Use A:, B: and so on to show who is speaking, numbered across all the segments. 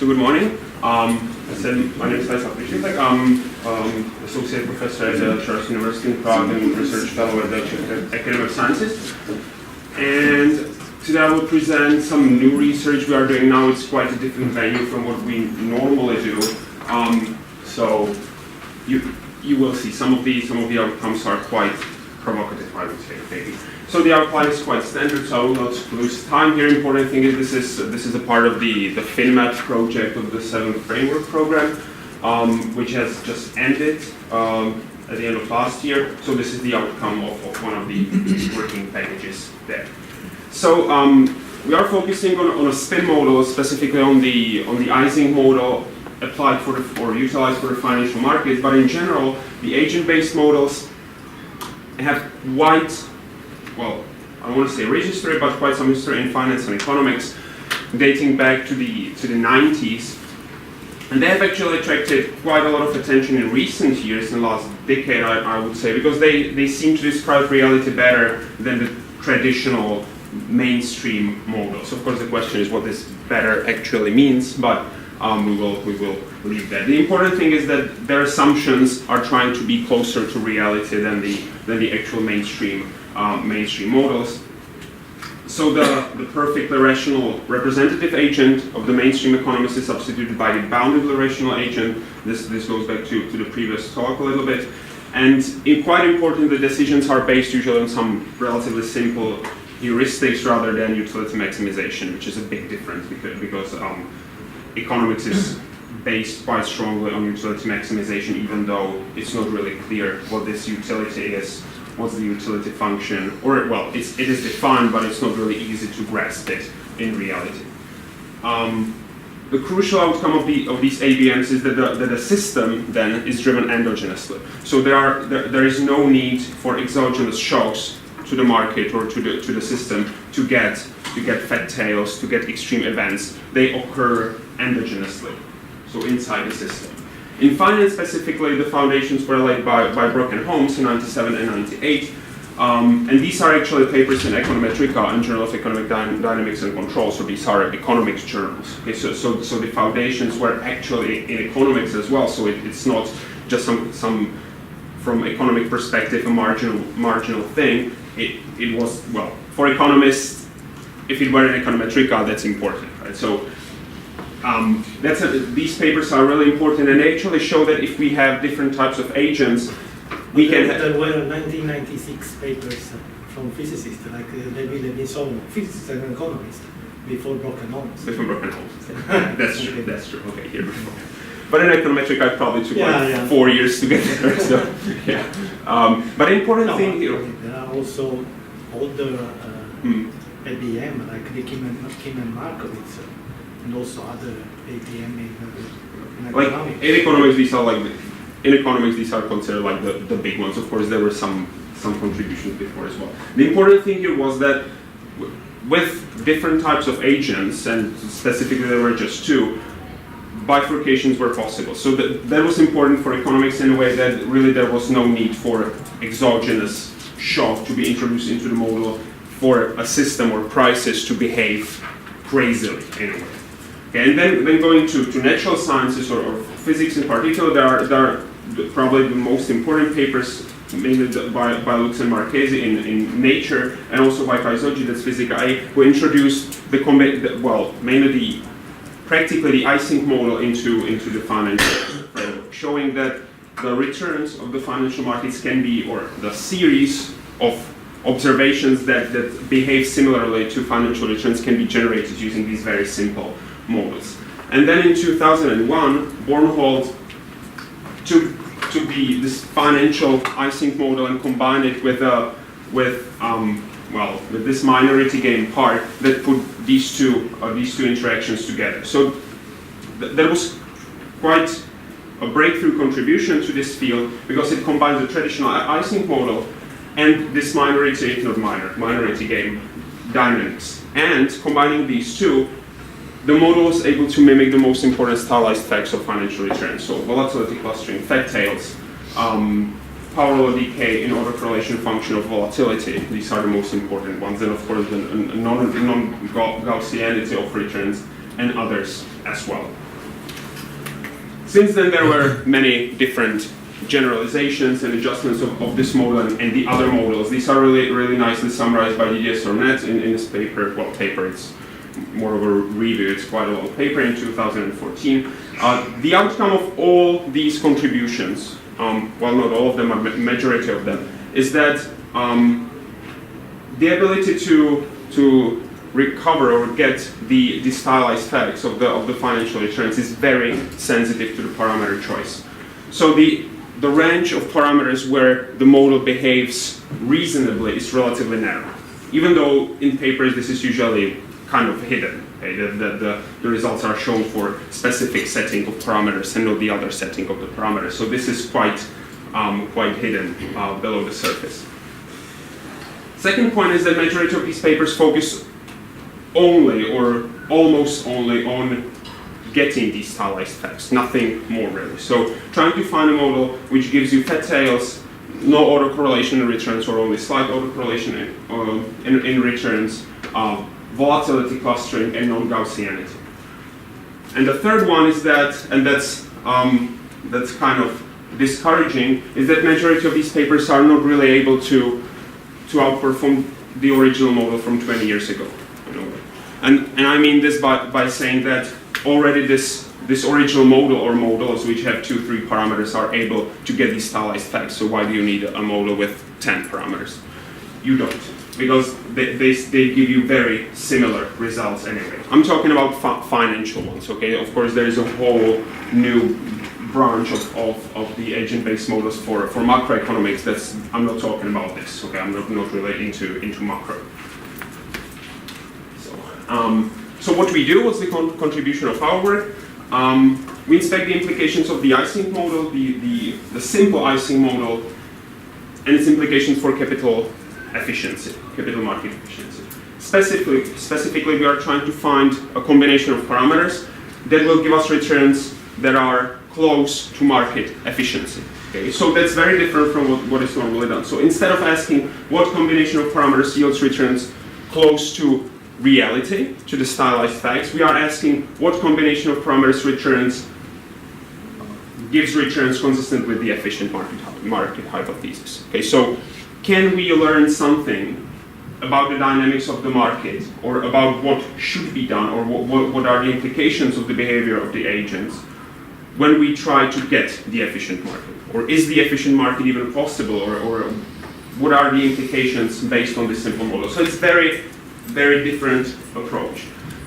A: So good morning. As I said, my name is Kristoufek. I'm associate professor at the Charles University in Prague and research fellow at the Academy of Sciences. And today I will present some new research we are doing now. It's quite a different venue from what we normally do. So you will see some of the outcomes are quite provocative, I would say, maybe. So the outline is quite standard, so I will not lose time here. Important thing is this is a part of the FinMat project of the 7th Framework Program, which has just ended at the end of last year. So this is the outcome of one of the working packages there. So we are focusing on a spin model, specifically on the Ising model applied for or utilized for the financial markets. But in general, the agent-based models have quite, well, I don't want to say rich history, but quite some history in finance and economics, dating back to the 90s. And they have actually attracted quite a lot of attention in recent years, in the last decade, I would say, because they seem to describe reality better than the traditional mainstream models. Of course, the question is what this better actually means, but we will leave that. The important thing is that their assumptions are trying to be closer to reality than the actual mainstream models. So the perfectly rational representative agent of the mainstream economists is substituted by the boundedly rational agent. This goes back to the previous talk a little bit. And quite important, the decisions are based usually on some relatively simple heuristics rather than utility maximization, which is a big difference because economics is based quite strongly on utility maximization, even though it's not really clear what this utility is, what's the utility function, or well, it is defined, but it's not really easy to grasp it in reality. The crucial outcome of these ABMs is that the system then is driven endogenously. So there is no need for exogenous shocks to the market or to the system to get fat tails, to get extreme events. They occur endogenously, so inside the system. In finance specifically, the foundations were laid by Brock and Holmes in 97 and 98. And these are actually papers in Econometrica and Journal of Economic Dynamics and Control, so these are economics journals. Okay, so the foundations were actually in economics as well, so it's not just some from economic perspective, a marginal thing. It was, well, for economists, if it were in Econometrica, that's important, right? So these papers are really important, and they actually show that if we have different types of agents, we can have...
B: There were 1996 papers from physicists, like David Levinson, physicists and economists, before Brock and Holmes.
A: Before Brock and Holmes. That's true, okay. That's true. Okay, here before. But in Econometrica, I probably took 4 years to get there, so, yeah. But the important thing here...
B: There are also older ABM, like the Kim and Markowitz, and also other ABM in economics.
A: In economics, these are considered like the big ones. Of course, there were some contributions before as well. The important thing here was that with different types of agents, and specifically there were just two, bifurcations were possible. So that was important for economics in a way that really there was no need for exogenous shock to be introduced into the model for a system or prices to behave crazily in a way. Okay, and then going to natural sciences or physics in particular, there are probably the most important papers, mainly by Lux and Marchesi in Nature, and also by Paisoggi, that's Physica A, who introduced practically the Ising model into the financial framework, showing that the returns of the financial markets can be, or the series of observations that behave similarly to financial returns can be generated using these very simple models. And then in 2001, Bornhold took this financial Ising model and combined it with this minority game part that put these two interactions together. So that was quite a breakthrough contribution to this field because it combines the traditional Ising model and this minority game dynamics. And combining these two, the model was able to mimic the most important stylized facts of financial returns. So volatility clustering, fat tails, power law decay in autocorrelation function of volatility. These are the most important ones. And of course, the non-Gaussianity of returns and others as well. Since then, there were many different generalizations and adjustments of this model and the other models. These are really nicely summarized by Didier Sornet in this paper. Well, paper, it's more of a review, it's quite a long paper in 2014. The outcome of all these contributions, well, not all of them, a majority of them, is that the ability to recover or get the stylized facts of the financial returns is very sensitive to the parameter choice. So the range of parameters where the model behaves reasonably is relatively narrow. Even though in papers this is usually kind of hidden. Okay? The results are shown for specific setting of parameters and not the other setting of the parameters. So this is quite hidden below the surface. Second point is that majority of these papers focus only or almost only on getting these stylized facts, nothing more really. So trying to find a model which gives you fat tails, no autocorrelation in returns or only slight autocorrelation in returns, volatility clustering and non-Gaussianity. And the third one is that, and that's kind of discouraging, is that majority of these papers are not really able to outperform the original model from 20 years ago. And I mean this by saying that already this original model or models which have 2-3 parameters are able to get these stylized facts. So why do you need a model with 10 parameters? You don't, because they give you very similar results anyway. I'm talking about financial ones, okay? Of course, there is a whole new branch of the agent-based models for macroeconomics. I'm not talking about this, okay? I'm not really into macro. So what we do was the contribution of our work. We inspect the implications of the Ising model, the simple Ising model, and its implications for capital efficiency, capital market efficiency. Specifically, we are trying to find a combination of parameters that will give us returns that are close to market efficiency. Okay? So that's very different from what is normally done. So instead of asking what combination of parameters yields returns close to reality, to the stylized facts, we are asking what combination of parameters gives returns consistent with the efficient market hypothesis. Okay, so can we learn something about the dynamics of the market, or about what should be done, or what are the implications of the behavior of the agents when we try to get the efficient market? Or is the efficient market even possible, or what are the implications based on this simple model? So it's very different approach.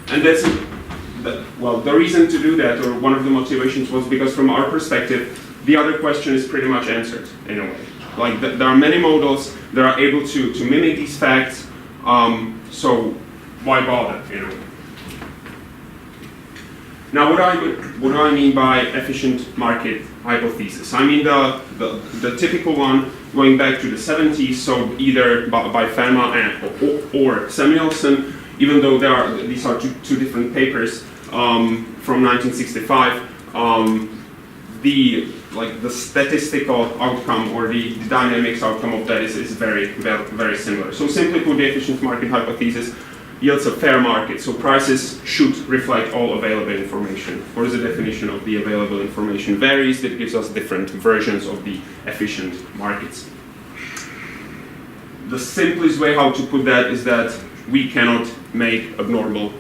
A: And the reason to do that, or one of the motivations, was because from our perspective, the other question is pretty much answered in a way. Like there are many models that are able to mimic these facts, so why bother, you know? Now, what do I mean by efficient market hypothesis? I mean the typical one going back to the 70s, so either by Fermat or Samuelson, even though these are two different papers from 1965, the statistical outcome or the dynamics outcome of that is very similar. So simply put, the efficient market hypothesis yields a fair market, so prices should reflect all available information. Of course, the definition of the available information varies. That gives us different versions of the efficient markets. The simplest way how to put that is that we cannot make abnormal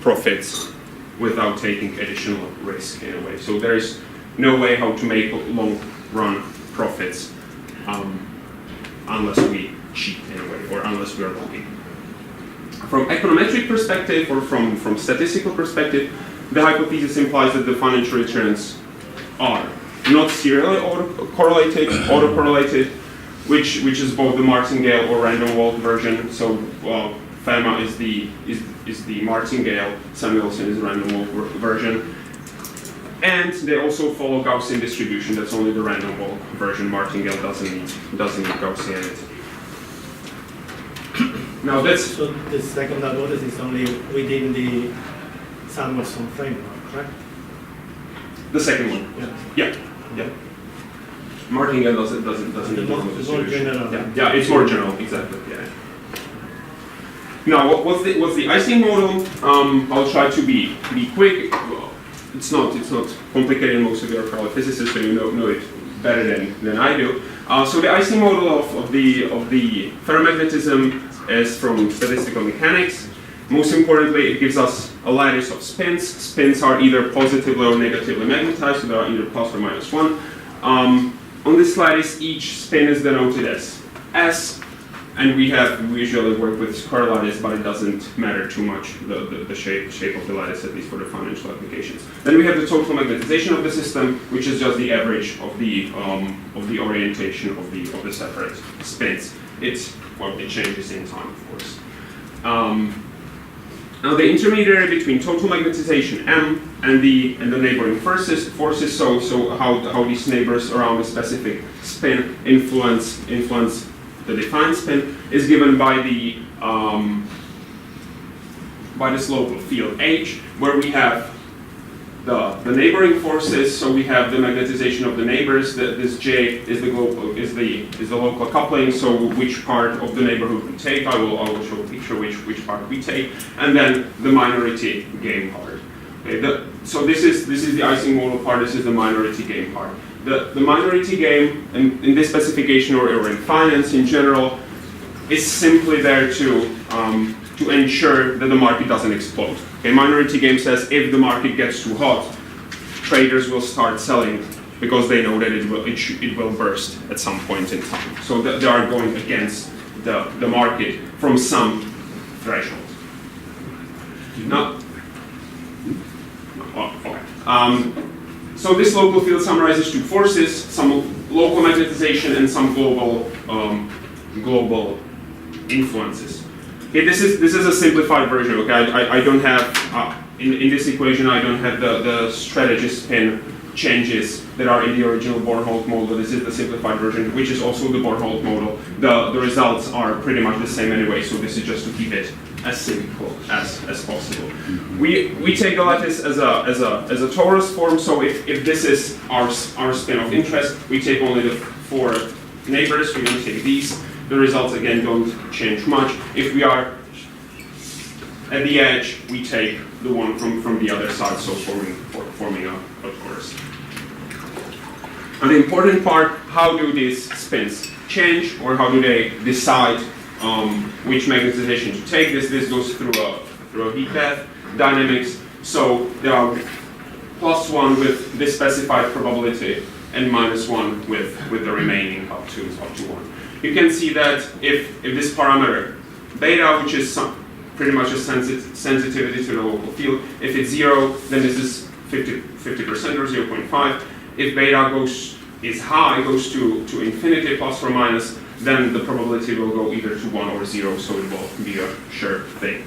A: profits without taking additional risk in a way. So there is no way how to make long-run profits unless we cheat in a way, or unless we are lucky. From econometric perspective, or from statistical perspective, the hypothesis implies that the financial returns are not serially autocorrelated, which is both the martingale or random walk version. So Fermat is the martingale, Samuelson is the random walk version. And they also follow Gaussian distribution. That's only the random walk version. Martingale doesn't need Gaussianity. Now that's
B: so the second hypothesis is only within the Samuelson framework, correct?
A: The second one.
B: Yeah.
A: Yeah. Martingale doesn't need normal distribution. Yeah, it's more general. Exactly. Yeah. Now, what's the Ising model? I'll try to be quick. it's not complicated. Most of you are probably physicists, so you know it better than I do. So the Ising model of the ferromagnetism is from statistical mechanics. Most importantly, it gives us a lattice of spins. Spins are either positively or negatively magnetized, so they are either plus or minus 1. On this lattice, each spin is denoted as S, and we usually work with square lattice, but it doesn't matter too much, the shape of the lattice, at least for the financial applications. Then we have the total magnetization of the system, which is just the average of the orientation of the separate spins. It changes in time, of course. Now the intermediary between total magnetization M and the neighboring forces, so how these neighbors around a specific spin influence the defined spin, is given by this local field H, where we have the neighboring forces. So we have the magnetization of the neighbors. This J is the local coupling. So which part of the neighborhood we take, I will show a picture which part we take, and then the minority gain part. Okay, so this is the Ising model part. This is the minority gain part. The minority gain in this specification or in finance in general is simply there to ensure that the market doesn't explode. Okay, minority gain says if the market gets too hot, traders will start selling because they know that it will burst at some point in time. So they are going against the market from some threshold. So this local field summarizes two forces: some local magnetization and some global influences. Okay, this is a simplified version. Okay, I don't have in this equation I don't have the strategy spin changes that are in the original Bornholm model. This is the simplified version, which is also the Bornholm model. The results are pretty much the same anyway. So this is just to keep it as simple as possible. We take the lattice as a torus form. So if this is our spin of interest, we take only the 4 neighbors. We don't take these. The results again don't change much. If we are at the edge, we take the one from the other side, so forming a torus. And the important part: how do these spins change, or how do they decide which magnetization to take? This goes through a heat death dynamics. So there are +1 with this specified probability and -1 with the remaining up to 1. You can see that if this parameter beta, which is pretty much a sensitivity to the local field, if it's 0, then this is 50% or 0.5. If beta is high, goes to infinity plus or minus, then the probability will go either to 1 or 0, so it will be a sure thing.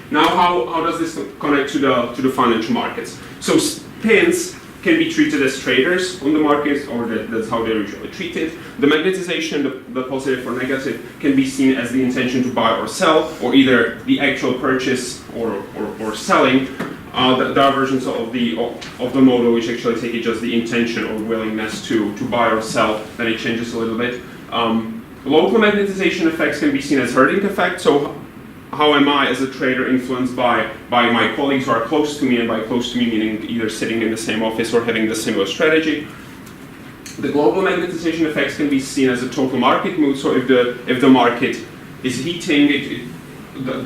A: Now, how does this connect to the financial markets? So spins can be treated as traders on the markets, or that's how they're usually treated. The magnetization, the positive or negative, can be seen as the intention to buy or sell, or either the actual purchase or selling. There are versions of the model which actually take it just the intention or willingness to buy or sell. Then it changes a little bit. Local magnetization effects can be seen as herding effects. So how am I as a trader influenced by my colleagues who are close to me, and by close to me meaning either sitting in the same office or having the similar strategy. The global magnetization effects can be seen as a total market mood. So if the market is heating, the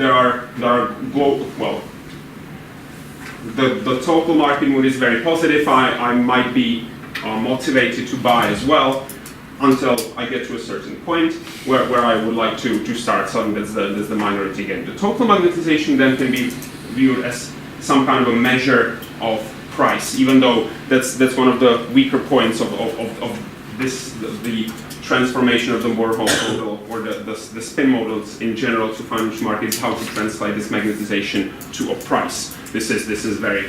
A: total market mood is very positive. I might be motivated to buy as well, until I get to a certain point where I would like to start selling. That's the minority gain. The total magnetization then can be viewed as some kind of a measure of price, even though that's one of the weaker points of this, the transformation of the Bornholm model, or the spin models in general to financial markets, how to translate this magnetization to a price. This is very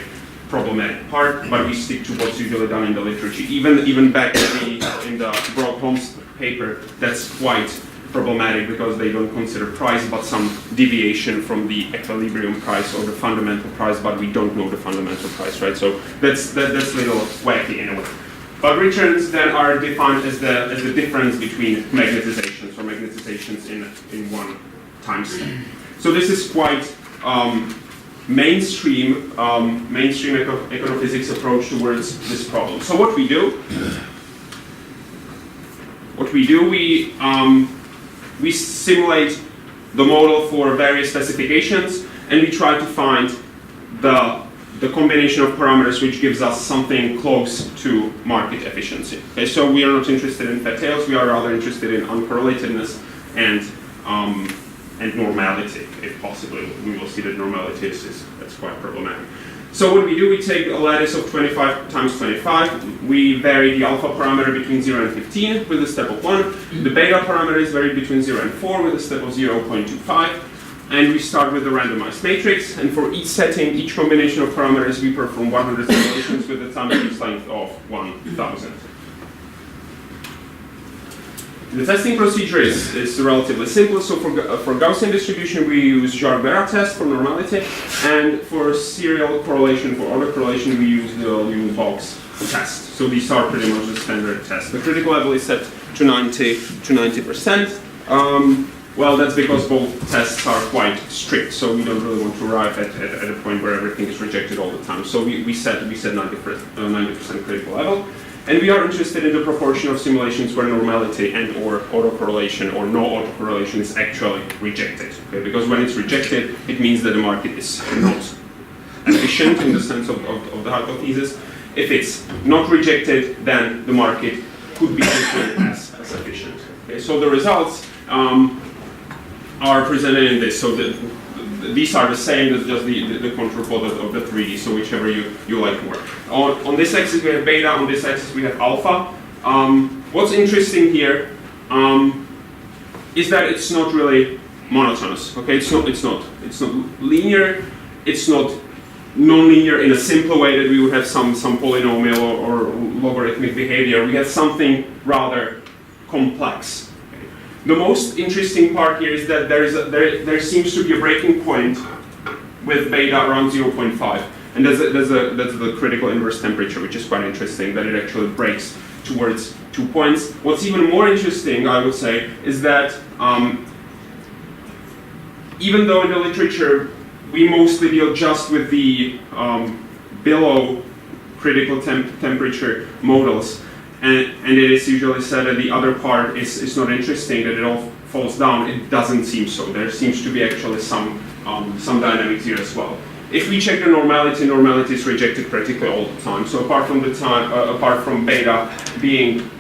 A: problematic part, but we stick to what's usually done in the literature. Even back in the Brock-Holmes paper, that's quite problematic because they don't consider price, but some deviation from the equilibrium price or the fundamental price, but we don't know the fundamental price, right? So that's a little wacky in a way. But returns then are defined as the difference between magnetizations or magnetizations in one time step. So this is quite mainstream econophysics approach towards this problem. So what we do, we simulate the model for various specifications, and we try to find the combination of parameters which gives us something close to market efficiency. Okay, so we are not interested in fat tails, we are rather interested in uncorrelatedness and normality, if possible. We will see that normality that's quite problematic. So what we do, we take a lattice of 25 times 25, we vary the alpha parameter between 0 and 15 with a step of 1, the beta parameter is varied between 0 and 4 with a step of 0.25, and we start with a randomized matrix, and for each setting, each combination of parameters, we perform 100 simulations with a time series length of 1000. The testing procedure is relatively simple. So for Gaussian distribution, we use Jarber test for normality, and for serial correlation, for autocorrelation, we use the Newman-Box test. So these are pretty much the standard tests. The critical level is set to 90%. Well, that's because both tests are quite strict, so we don't really want to arrive at a point where everything is rejected all the time. So we set 90% critical level. And we are interested in the proportion of simulations where normality and or autocorrelation or no autocorrelation is actually rejected. Okay? Because when it's rejected, it means that the market is not efficient in the sense of the hypothesis. If it's not rejected, then the market could be considered as efficient. Okay? So the results are presented in this. So these are the same as just the contour plot of the 3D, so whichever you like more. On this axis we have beta, on this axis we have alpha. What's interesting here is that it's not really monotonous. Okay, it's not linear, it's not non-linear in a simple way that we would have some polynomial or logarithmic behavior. We have something rather complex. The most interesting part here is that there seems to be a breaking point with beta around 0.5, and that's the critical inverse temperature, which is quite interesting, that it actually breaks towards 2 points. What's even more interesting, I would say, is that even though in the literature we mostly deal just with the below critical temperature models, and it is usually said that the other part is not interesting, that it all falls down. It doesn't seem so. There seems to be actually some dynamics here as well. If we check the normality is rejected practically all the time. So apart from beta being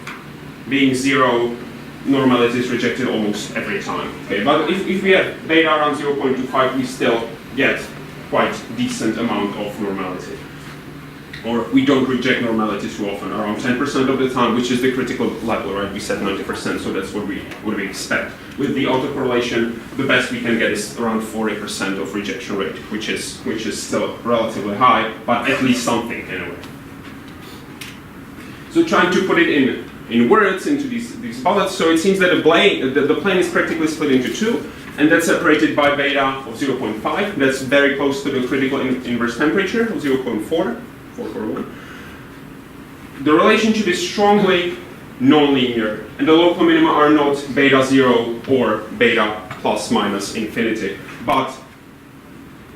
A: 0, normality is rejected almost every time. Okay, but if we have beta around 0.25, we still get quite decent amount of normality. Or we don't reject normality too often, around 10% of the time, which is the critical level, right? We said 90%, so that's what we expect. With the autocorrelation, the best we can get is around 40% of rejection rate, which is still relatively high, but at least something anyway. So trying to put it in words, into these bullets, so it seems that the plane is practically split into two, and that's separated by beta of 0.5. That's very close to the critical inverse temperature of 0.4. The relationship is strongly non-linear, and the local minima are not beta 0 or beta plus minus infinity, but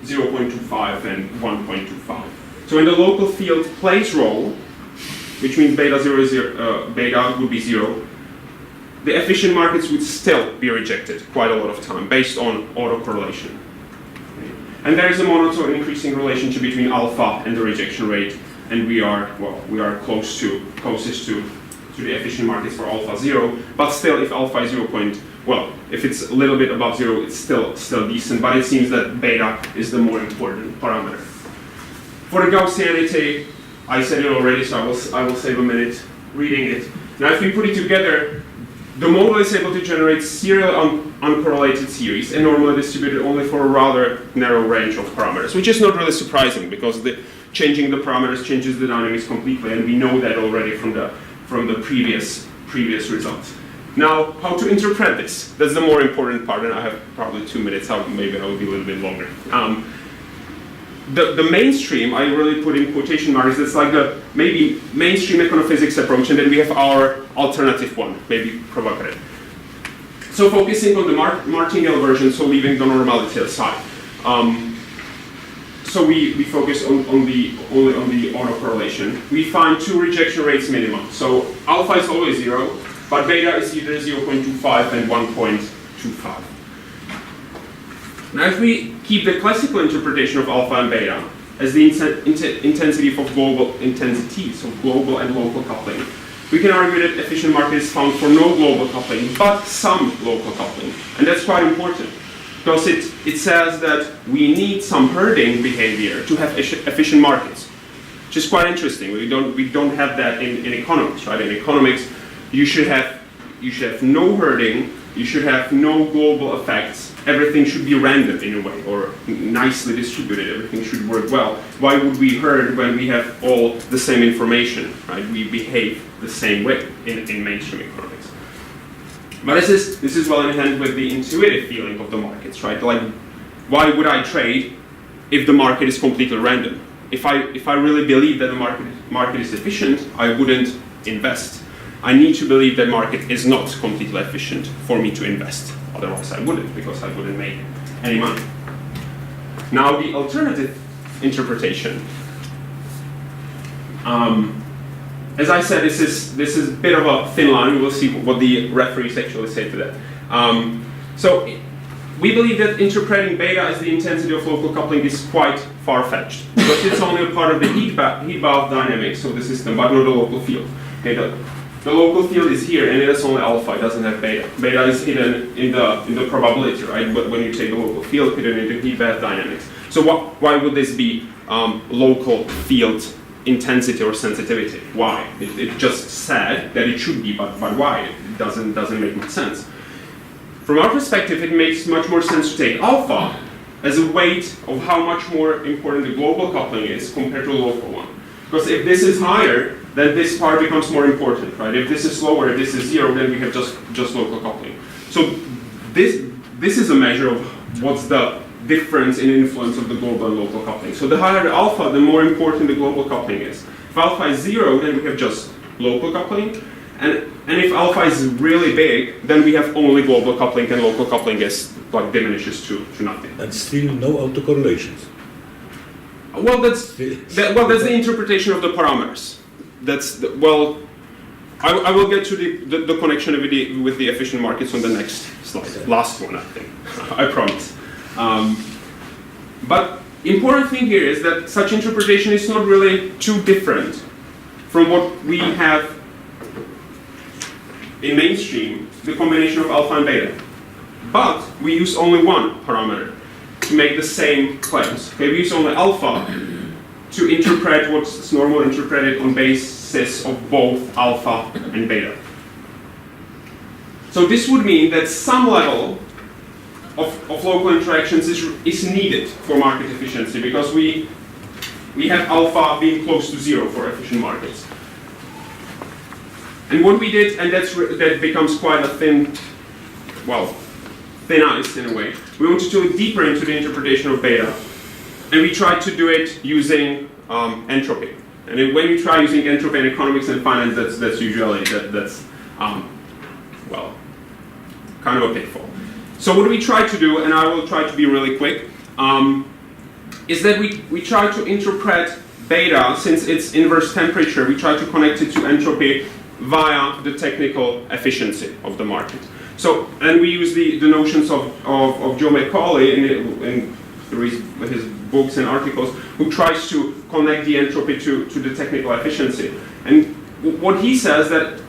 A: 0.25 and 1.25. So when the local field plays role, which means beta 0 is beta would be 0, the efficient markets would still be rejected quite a lot of time based on autocorrelation. And there is a monotone increasing relationship between alpha and the rejection rate, and we are closest to the efficient markets for alpha 0, but still if alpha is 0. If it's a little bit above 0, it's still decent, but it seems that beta is the more important parameter. For the Gaussianity, I said it already, so I will save a minute reading it. Now if we put it together, the model is able to generate serial uncorrelated series and normally distributed only for a rather narrow range of parameters, which is not really surprising because changing the parameters changes the dynamics completely, and we know that already from the previous results. Now, how to interpret this? That's the more important part, and I have probably 2 minutes, maybe I will be a little bit longer. The mainstream, I really put in quotation marks, it's like the maybe mainstream econophysics approach, and then we have our alternative one, maybe provocative. So focusing on the martingale version, so leaving the normality aside. so we focus only on the autocorrelation. We find two rejection rates minimum. So alpha is always 0, but beta is either 0.25 and 1.25. Now if we keep the classical interpretation of alpha and beta as the intensity of global intensities of global and local coupling, we can argue that efficient market is found for no global coupling, but some local coupling. And that's quite important, because it says that we need some herding behavior to have efficient markets, which is quite interesting. We don't have that in economics, right? In economics, you should have no herding, you should have no global effects. Everything should be random in a way, or nicely distributed. Everything should work well. Why would we herd when we have all the same information, right? We behave the same way in mainstream economics. But this is well in hand with the intuitive feeling of the markets, right? Like, why would I trade if the market is completely random? If I really believe that the market is efficient, I wouldn't invest. I need to believe that market is not completely efficient for me to invest. Otherwise I wouldn't, because I wouldn't make any money. Now the alternative interpretation. As I said, this is a bit of a thin line. We'll see what the referees actually say to that. So we believe that interpreting beta as the intensity of local coupling is quite far-fetched, because it's only a part of the heat bath dynamics of the system, but not the local field. Okay, the local field is here, and it is only alpha. It doesn't have beta. Beta is hidden in the probability, right? But when you take the local field, hidden in the heat bath dynamics. So why would this be local field intensity or sensitivity? Why? It just said that it should be, but why? It doesn't make much sense. From our perspective, it makes much more sense to take alpha as a weight of how much more important the global coupling is compared to the local one. Because if this is higher, then this part becomes more important, right? If this is lower, if this is 0, then we have just local coupling. So this is a measure of what's the difference in influence of the global and local coupling. So the higher the alpha, the more important the global coupling is. If alpha is 0, then we have just local coupling. And if alpha is really big, then we have only global coupling, and local coupling is like diminishes to nothing.
C: And still no autocorrelations.
A: Well, that's the interpretation of the parameters. I will get to the connection with the efficient markets on the next slide. Last one, I think. I promise. But important thing here is that such interpretation is not really too different from what we have in mainstream, the combination of alpha and beta. But we use only one parameter to make the same claims. Okay, we use only alpha to interpret what's normally interpreted on basis of both alpha and beta. So this would mean that some level of local interactions is needed for market efficiency, because we have alpha being close to 0 for efficient markets. And what we did, and that becomes quite a thin ice in a way, we wanted to look deeper into the interpretation of beta, and we tried to do it using entropy. And when you try using entropy in economics and finance, that's usually kind of a pitfall. So what we try to do, and I will try to be really quick, is that we try to interpret beta, since it's inverse temperature, we try to connect it to entropy via the technical efficiency of the market. So, and we use the notions of Joe Macaulay in his books and articles, who tries to connect the entropy to the technical efficiency. And what he says that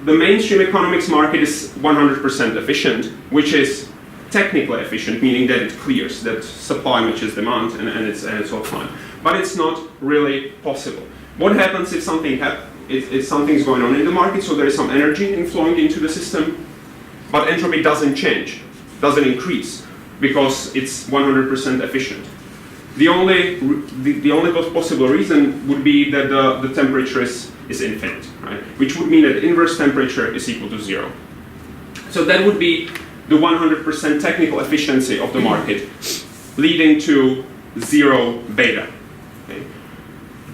A: the mainstream economics market is 100% efficient, which is technically efficient, meaning that it clears, that supply matches demand, and it's all fine. But it's not really possible. What happens if something's going on in the market? So there is some energy inflowing into the system, but entropy doesn't change, doesn't increase, because it's 100% efficient. The only possible reason would be that the temperature is infinite, right? Which would mean that inverse temperature is equal to 0. So that would be the 100% technical efficiency of the market, leading to 0 beta. Okay?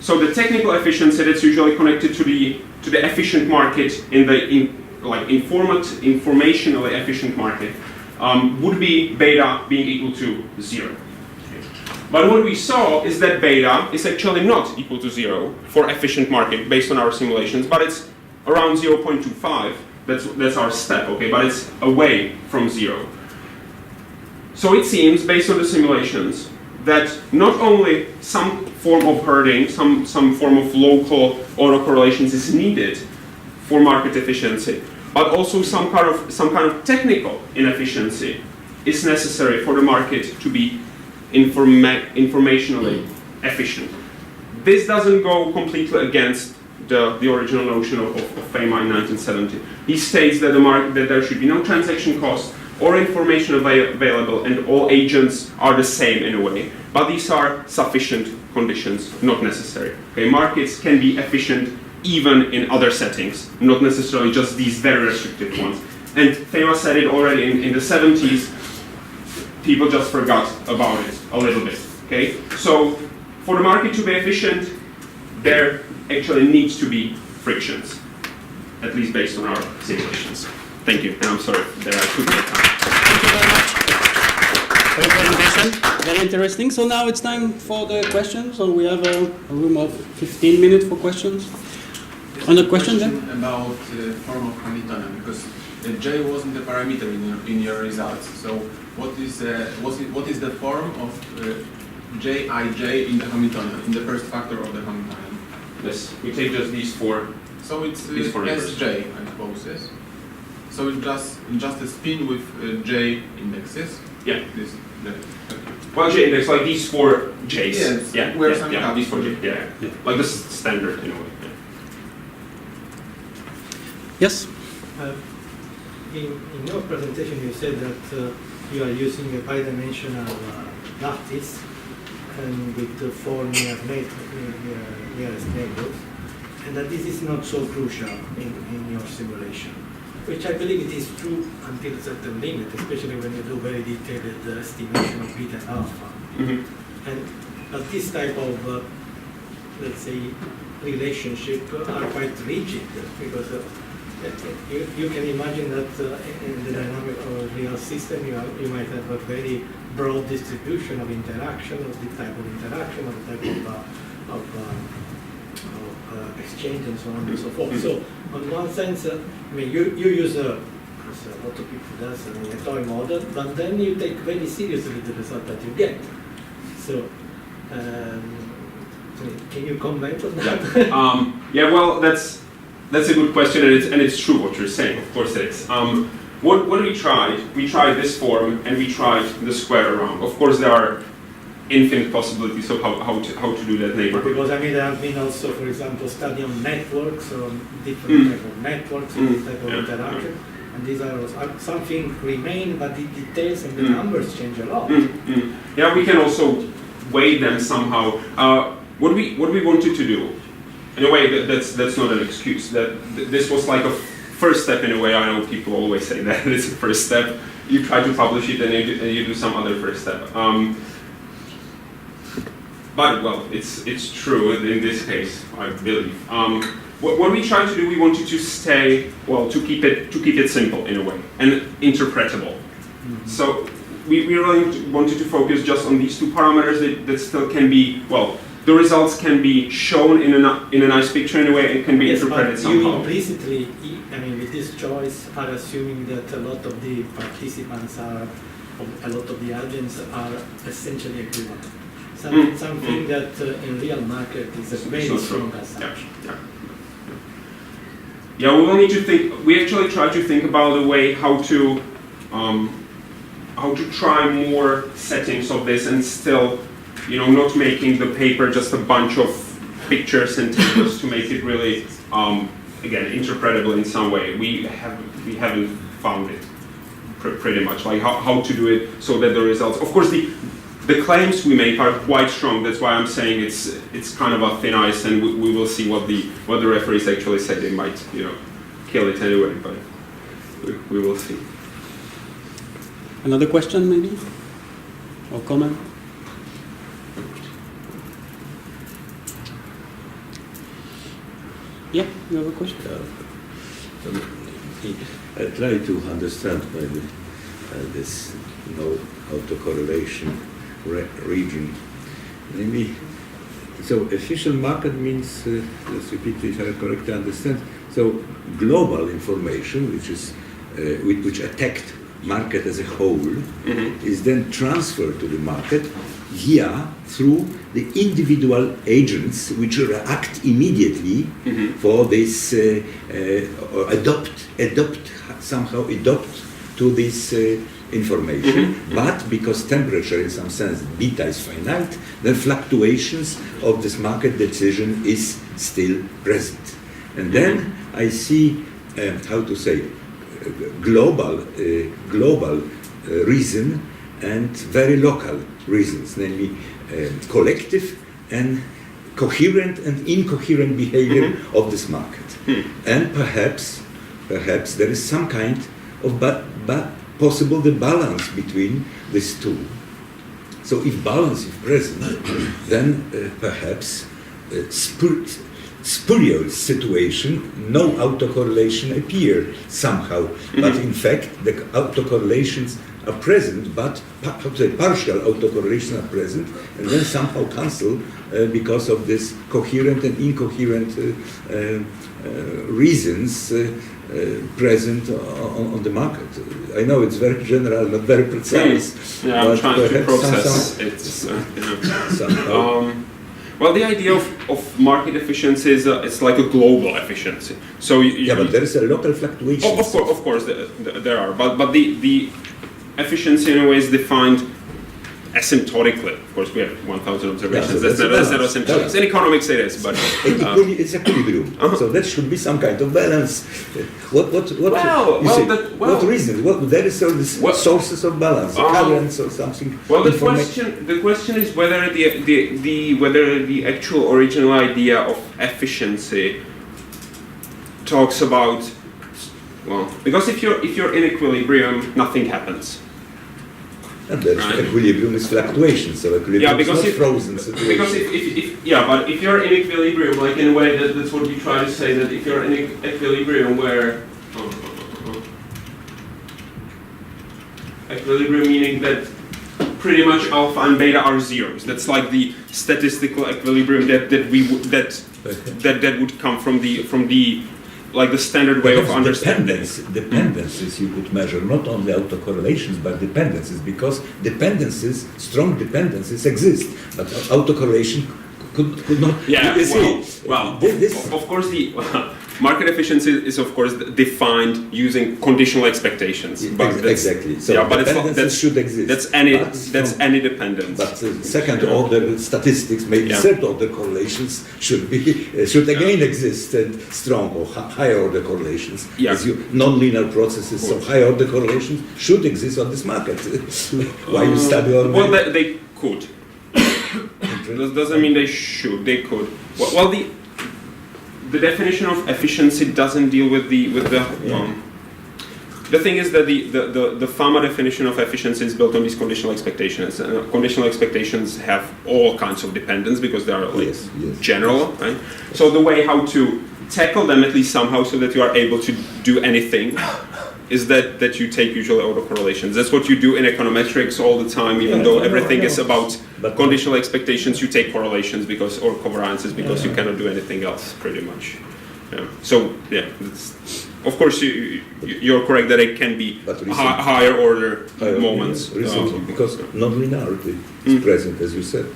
A: So the technical efficiency that's usually connected to the efficient market informationally efficient market would be beta being equal to 0. Okay? But what we saw is that beta is actually not equal to 0 for efficient market based on our simulations, but it's around 0.25. That's our step, okay? But it's away from 0. So it seems, based on the simulations, that not only some form of herding, some form of local autocorrelations is needed for market efficiency, but also some kind of technical inefficiency is necessary for the market to be informationally efficient. This doesn't go completely against the original notion of FEMA in 1970. He states that that there should be no transaction cost or information available, and all agents are the same in a way. But these are sufficient conditions, not necessary. Okay, markets can be efficient even in other settings, not necessarily just these very restricted ones. And FEMA said it already in the 70s. People just forgot about it a little bit. Okay, so for the market to be efficient, there actually needs to be frictions, at least based on our simulations. Thank you, and I'm sorry that I took your time.
D: Thank you very much for your presentation. Very interesting. So now it's time for the questions. So we have a room of 15 minutes for questions. On the question then?
E: About form of Hamiltonian, because J wasn't the parameter in your results. So what is the form of Jij in the Hamiltonian, in the first factor of the Hamiltonian?
A: Yes, we take just these four.
E: So it's
A: These four numbers.
E: Sj, I suppose, yes? So it's just a spin with J indexes?
A: Yeah.
E: This, okay.
A: Well, J index, like these four J's.
E: Yes,
A: Yeah,
E: where
A: yeah,
E: some
A: yeah,
E: caps.
A: these four J's. Yeah, yeah. Like this is standard in a way. Yeah.
D: Yes?
B: In your presentation, you said that you are using a bidimensional lattice and with the four nearest neighbors, and that this is not so crucial in your simulation, which I believe it is true until a certain limit, especially when you do very detailed estimation of beta and alpha.
A: Mm-hmm.
B: But this type of, let's say, relationship are quite rigid because you can imagine that in the dynamic of real system you might have a very broad distribution of interaction, of the type of interaction, of the type of exchange and so on and so forth. So, on one sense, I mean, you use as a lot of people does, a toy model, but then you take very seriously the result that you get. So, can you comment on that?
A: Yeah. Yeah. Well, that's a good question, and it's true what you're saying. Of course, it is. What we tried this form, and we tried the square around. Of course, there are infinite possibilities of how to do that neighborhood.
B: Because I mean, there have been also, for example, study on networks, on different type of networks, and type of interaction, and these are something remain, but the details and the numbers change a lot.
A: Yeah, we can also weigh them somehow. What we wanted to do, in a way, that's not an excuse. That this was like a first step in a way. I know people always say that it's a first step. You try to publish it and you do some other first step. But well, it's true in this case, I believe. What we tried to do, we wanted to to keep it simple in a way and interpretable. Mm-hmm. So we really wanted to focus just on these two parameters that still can be, well, the results can be shown in a nice picture in a way and can be interpreted somehow.
B: You implicitly, I mean, with this choice, are assuming that a lot of the participants a lot of the agents are essentially equivalent. Something that in real market is a very strong assumption.
A: Yeah, we will need to think. We actually try to think about a way how to try more settings of this and still, not making the paper just a bunch of pictures and tables to make it really, again, interpretable in some way. We haven't found it pretty much, like how to do it so that the results. Of course, the claims we make are quite strong. That's why I'm saying it's kind of a thin ice, and we will see what the referees actually say. They might, kill it anyway, but we will see.
D: Another question, maybe, or comment? Yeah, you have a question?
C: I try to understand maybe this autocorrelation region. Maybe. So efficient market means, let's repeat if I correctly understand. So global information, which is which attacked market as a whole, is then transferred to the market through the individual agents which react immediately for this or somehow adopt to this information, but because temperature in some sense beta is finite, then fluctuations of this market decision is still present. And then I see, how to say, global reason and very local reasons, namely collective and coherent and incoherent behavior of this market. And perhaps there is some kind of possible the balance between these two. So if balance is present, then perhaps spurious situation, no autocorrelation appear somehow. But in fact, the autocorrelations are present, but partial autocorrelations are present, and then somehow cancel because of this coherent and incoherent reasons present on the market. I know it's very general, not very precise.
A: Yeah, I'm trying to process it.
C: Somehow.
A: Well, the idea of market efficiency is it's like a global efficiency. So
C: but there is a local fluctuation.
A: Of course, there are, but the efficiency in a way is defined asymptotically. Of course, we have 1,000 observations.
C: Yeah, so
A: that's not asymptotic. In economics, it is, but
C: it's equilibrium. So that should be some kind of balance. What reason? There is sources of balance, currents or something.
A: Well, the question is whether the actual original idea of efficiency talks about, well, because if you're in equilibrium, nothing happens.
C: And then equilibrium is fluctuation, so equilibrium is not frozen situation.
A: Because but if you're in equilibrium, like in a way that's what you try to say, that if you're in equilibrium where equilibrium meaning that pretty much alpha and beta are zeros. That's like the statistical equilibrium that would come from the like the standard way of understanding.
C: Dependencies you could measure, not only autocorrelations, but dependencies, because strong dependencies exist, but autocorrelation could not.
A: Yeah, of course the market efficiency is of course defined using conditional expectations. But
C: exactly. So
A: but
C: that should exist.
A: That's any dependence.
C: But second order statistics, maybe third order correlations should again exist, and strong or higher order correlations. As non-linear processes, so higher order correlations should exist on this market. Why you study all?
A: Well, they could. Doesn't mean they should. They could. Well, the definition of efficiency doesn't deal with the. The thing is that the pharma definition of efficiency is built on these conditional expectations. Conditional expectations have all kinds of dependence because they are general, right? So the way how to tackle them, at least somehow, so that you are able to do anything, is that you take usually autocorrelations. That's what you do in econometrics all the time, even though everything is about conditional expectations. You take correlations or covariances because you cannot do anything else, pretty much. Yeah. So of course you're correct that it can be higher order moments.
C: Because non-linearity is present, as you said.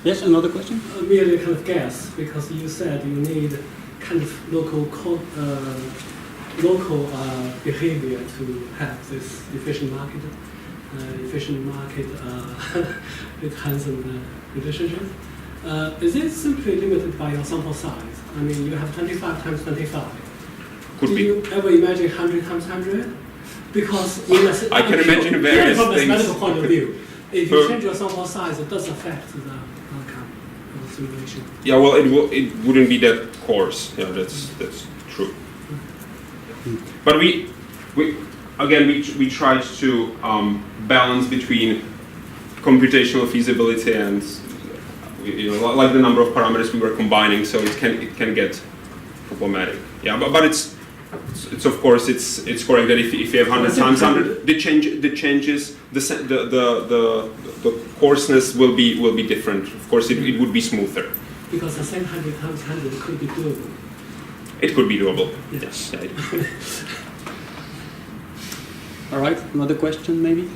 D: Yes, another question?
F: Merely kind of guess, because you said you need kind of local behavior to have this efficient market with handsome relationship. Is it simply limited by your sample size? I mean, you have 25 times 25.
A: Could
F: Do
A: be.
F: you ever imagine 100 times 100? Because
A: I can imagine various
F: from the
A: things.
F: medical point of view, if you change your sample size, it does affect the outcome of the simulation.
A: Yeah, well, it wouldn't be that coarse. Yeah, that's true. But we tried to balance between computational feasibility and like the number of parameters we were combining, so it can get problematic. Yeah, but it's it's of course it's correct that if you have 100 times 100, the coarseness will be different. Of course, it would be smoother.
F: Because the same 100 times 100 could be doable.
A: It could be doable.
F: Yeah.
A: Yes.
D: All right, another question maybe?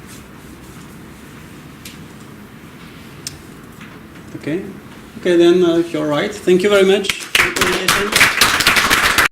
D: Okay. Okay, then if you're right, thank you very much for the presentation.